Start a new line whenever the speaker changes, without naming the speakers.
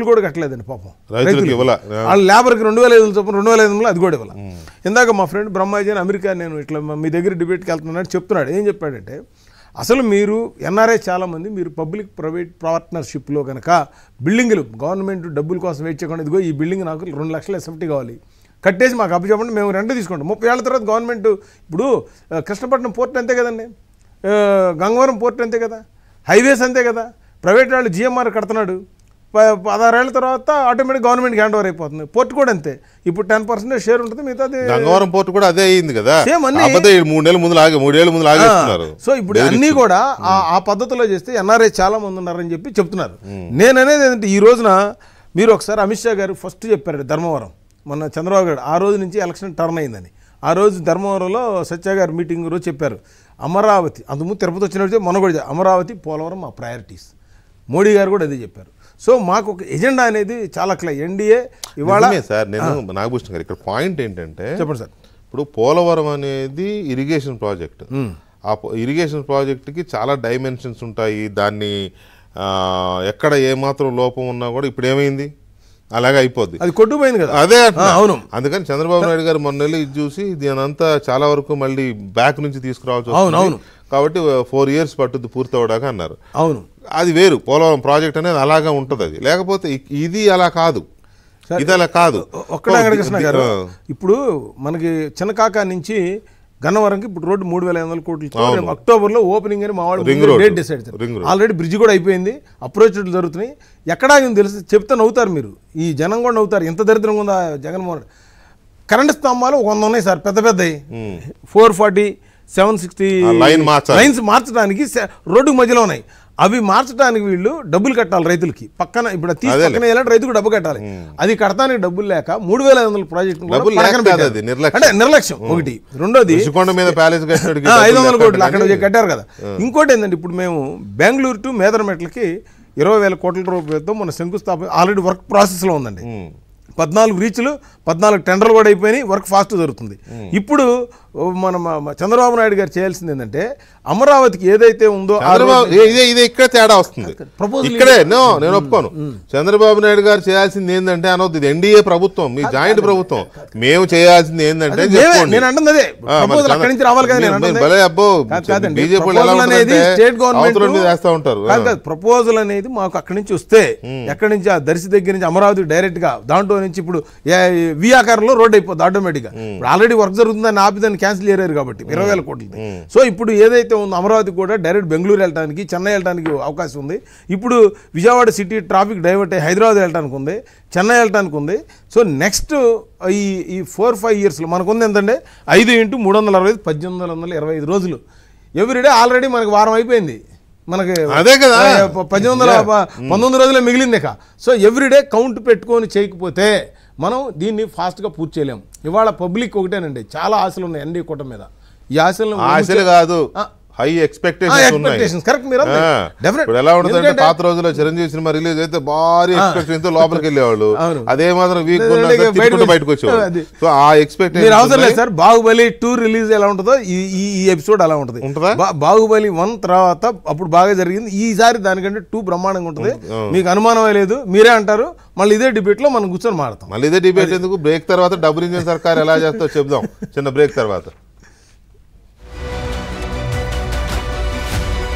చెక్కులు కూడా కట్టలేదండి పాపం వాళ్ళు లేబర్కి 2,500 చొప్పున 2,500 అది కూడా ఇవ్వాలి. ఇందాక మా ఫ్రెండ్ బ్రహ్మాజీ అని అమెరికా నేను ఇట్లా మీ దగ్గర డిబేట్కి వెళ్తున్నాను చెప్తున్నాడు. ఏం చెప్పాడంటే అసలు మీరు ఎన్ఆర్ఐ చాలామంది మీరు పబ్లిక్ ప్రైవేట్ పార్ట్నర్షిప్లో కనుక బిల్డింగులు గవర్నమెంట్ డబ్బుల కోసం వెయిట్ చేయకుండా ఇదిగో ఈ బిల్డింగ్ నాకు 2 లక్షల ఎస్ఎఫ్టీ కావాలి కట్టేసి మాకు అప్పు చెప్పండి మేము రెంట్ తీసుకుంటాం. 30 ఏళ్ల తర్వాత గవర్నమెంట్ ఇప్పుడు కృష్ణపట్నం పోర్ట్ అంతే కదండి, గంగవరం పోర్ట్ అంతే కదా, హైవేస్ అంతే కదా, ప్రైవేట్ వాళ్ళు జిఎంఆర్ కడుతున్నాడు 16 ఏళ్ల తర్వాత ఆటోమేటిక్ గవర్నమెంట్ హ్యాండ్ ఓవర్ అయిపోతుంది. పోర్ట్ కూడా అంతే ఇప్పుడు 10% షేర్ ఉంటుంది, మిగతాది
గంగవరం పోర్ట్ కూడా అదే అయింది కదా.
సేమ్ అన్ని
3 ఏళ్ళ ముందు ఆగేస్తున్నారు.
సో ఇప్పుడు అన్నీ కూడా ఆ పద్ధతిలో చేస్తే ఎన్ఆర్ఐ చాలా మంది ఉన్నారని చెప్పి చెప్తున్నారు. నేను అనేది ఏంటంటే ఈ రోజున మీరు ఒకసారి అమిత్ షా గారు ఫస్ట్ చెప్పారు ధర్మవరం మొన్న చంద్రబాబు గారు ఆ రోజు నుంచి ఎలక్షన్ టర్న్ అయిందని. ఆ రోజు ధర్మవరంలో సత్య గారు మీటింగ్ రోజు చెప్పారు అమరావతి, అంతకుముందు తిరుపతి వచ్చినట్టు మొన్న కూడా అమరావతి పోలవరం మా ప్రయారిటీస్. మోడీ గారు కూడా అదే చెప్పారు. సో మాకు ఒక ఎజెండా అనేది చాలా క్లియర్. ఎన్డీఏ ఇవాళ
సార్ నేను నాగభూషణ్ గారు ఇక్కడ పాయింట్ ఏంటంటే
చెప్పండి సార్,
ఇప్పుడు పోలవరం అనేది ఇరిగేషన్ ప్రాజెక్ట్. ఆ ఇరిగేషన్ ప్రాజెక్ట్కి చాలా డైమెన్షన్స్ ఉంటాయి. దాన్ని ఎక్కడ ఏమాత్రం లోపం ఉన్నా కూడా ఇప్పుడు ఏమైంది అలాగే అయిపోద్ది,
అది కొట్టుపోయింది కదా.
అదే అవును. అందుకని చంద్రబాబు నాయుడు గారు మొన్న ఇచ్చి దీనంతా చాలా వరకు మళ్ళీ బ్యాక్ నుంచి తీసుకురావాల్సి వస్తుంది కాబట్టి 4 years పట్టుద్ది పూర్తి అవడాక అన్నారు.
అవును,
అది వేరు. పోలవరం ప్రాజెక్ట్ అనేది అలాగా ఉంటుంది. అది లేకపోతే ఇది అలా కాదు, ఇది అలా కాదు.
ఒక్కడే వెంకటకృష్ణ గారు ఇప్పుడు మనకి చిన్నకాకా నుంచి గన్నవరంకి ఇప్పుడు రోడ్డు 3,500 కోట్లు అక్టోబర్లో ఓపెనింగ్ అని మా వాళ్ళు డేట్ డిసైడ్ చేశారు. ఆల్రెడీ బ్రిడ్జ్ కూడా అయిపోయింది, అప్రోచ్ జరుగుతున్నాయి. ఎక్కడా తెలుసు చెప్తే నవ్వుతారు మీరు, ఈ జనం కూడా నవ్వుతారు. ఎంత దరిద్రంగా ఉందా జగన్మోహన్. కరెంట్ స్తంభాలు 100 ఉన్నాయి సార్, పెద్ద పెద్దవి 440, 760 లైన్స్ మార్చడానికి రోడ్డుకు మధ్యలో ఉన్నాయి. అవి మార్చడానికి వీళ్ళు డబ్బులు కట్టాలి రైతులకి. పక్కన ఇప్పుడు తీసుకుని రైతుకు డబ్బు కట్టాలి. అది కడతానికి డబ్బులు లేక 3,500 ప్రాజెక్టు అంటే నిర్లక్ష్యం ఒకటి. రెండోది 500 కోట్లు అక్కడ కట్టారు కదా. ఇంకోటి ఏంటంటే ఇప్పుడు మేము బెంగళూరు టు మేదరమెట్లకి 20,000 కోట్ల రూపాయలతో మన శంకుస్థాపన ఆల్రెడీ వర్క్ ప్రాసెస్లో ఉందండి. 14 రీచ్లు 14 టెండర్లు కూడా అయిపోయినాయి, వర్క్ ఫాస్ట్ జరుగుతుంది. ఇప్పుడు మన చంద్రబాబు నాయుడు గారు చేయాల్సింది ఏంటంటే అమరావతికి ఏదైతే ఉందో
ఇదే ఇక్కడ తేడా వస్తుంది. ఇక్కడే నేను ఒప్పుకోను. చంద్రబాబు నాయుడు గారు చేయాల్సింది ఏంటంటే అనవద్దు, ఇది ఎన్డీఏ ప్రభుత్వం, మీ జాయింట్ ప్రభుత్వం. మేము చేయాల్సింది ఏంటంటే
నేను అంటుంది అదే అక్కడి నుంచి రావాలి కదా.
అబ్బో బీజేపీ
స్టేట్ గవర్నమెంట్
చేస్తా ఉంటారు.
ప్రపోజల్ అనేది మాకు అక్కడి నుంచి వస్తే ఎక్కడి నుంచి ఆ దర్శి దగ్గర నుంచి అమరావతి డైరెక్ట్ గా దాంట్లో నుంచి ఇప్పుడు వి ఆకారంలో రోడ్ అయిపోతుంది ఆటోమేటిక్ గా. ఇప్పుడు ఆల్రెడీ వర్క్ జరుగుతుందని ఆపిదాన్ని క్యాన్సిల్ చేయలేరు కాబట్టి 20,000 కోట్లు. సో ఇప్పుడు ఏదైతే ఉందో అమరావతి కూడా డైరెక్ట్ బెంగళూరు వెళ్ళడానికి, చెన్నై వెళ్ళడానికి అవకాశం ఉంది. ఇప్పుడు విజయవాడ సిటీ ట్రాఫిక్ డైవర్ట్ అయ్యి హైదరాబాద్ వెళ్ళడానికి ఉంది, చెన్నై వెళ్ళడానికి ఉంది. సో నెక్స్ట్ ఈ 4-5 yearsలో మనకుంది ఏంటంటే 5 × 360 1825 రోజులు ఎవ్రీడే. ఆల్రెడీ మనకి వారం అయిపోయింది, మనకి
అదే కదా
19 రోజులే మిగిలింది. సో ఎవ్రీడే కౌంట్ పెట్టుకొని చేయకపోతే మనం దీన్ని ఫాస్ట్గా పూర్తి చేయలేము. ఇవాళ పబ్లిక్ ఒకటేనండి, చాలా ఆశలు ఉన్నాయి ఎన్డీఏ కూటమి మీద. ఈ
ఆశలు కాదు, హై ఎక్స్పెక్టేషన్స్.
కరెక్ట్. మీరు
ఎలా ఉంటుందంటే పాత రోజుల్లో చిరంజీవి సినిమా రిలీజ్ అయితే భారీ ఎక్స్పెక్టేషన్ తో లోపలికి వెళ్ళేవాళ్ళు, అదే మాత్రం వీక్ బయటకు వచ్చేవాళ్ళు. సో ఆ ఎక్స్పెక్టేషన్
అవసరం లేదు సార్. బాహుబలి 2 రిలీజ్ ఎలా ఉంటుందో ఈ ఎపిసోడ్ అలా ఉంటుంది. బాహుబలి 1 తర్వాత అప్పుడు బాగా జరిగింది, ఈసారి దానికంటే 2 బ్రహ్మాండంగా ఉంటుంది. మీకు అనుమానమే లేదు, మీరే అంటారు. మళ్ళీ ఇదే డిబేట్ లో మనం కూర్చొని మాడతాం.
మళ్ళీ ఇదే డిబేట్ ఎందుకు, బ్రేక్ తర్వాత డబుల్ ఇంజిన్ సర్కార్ ఎలా చేస్తో చెప్దాం చిన్న బ్రేక్ తర్వాత.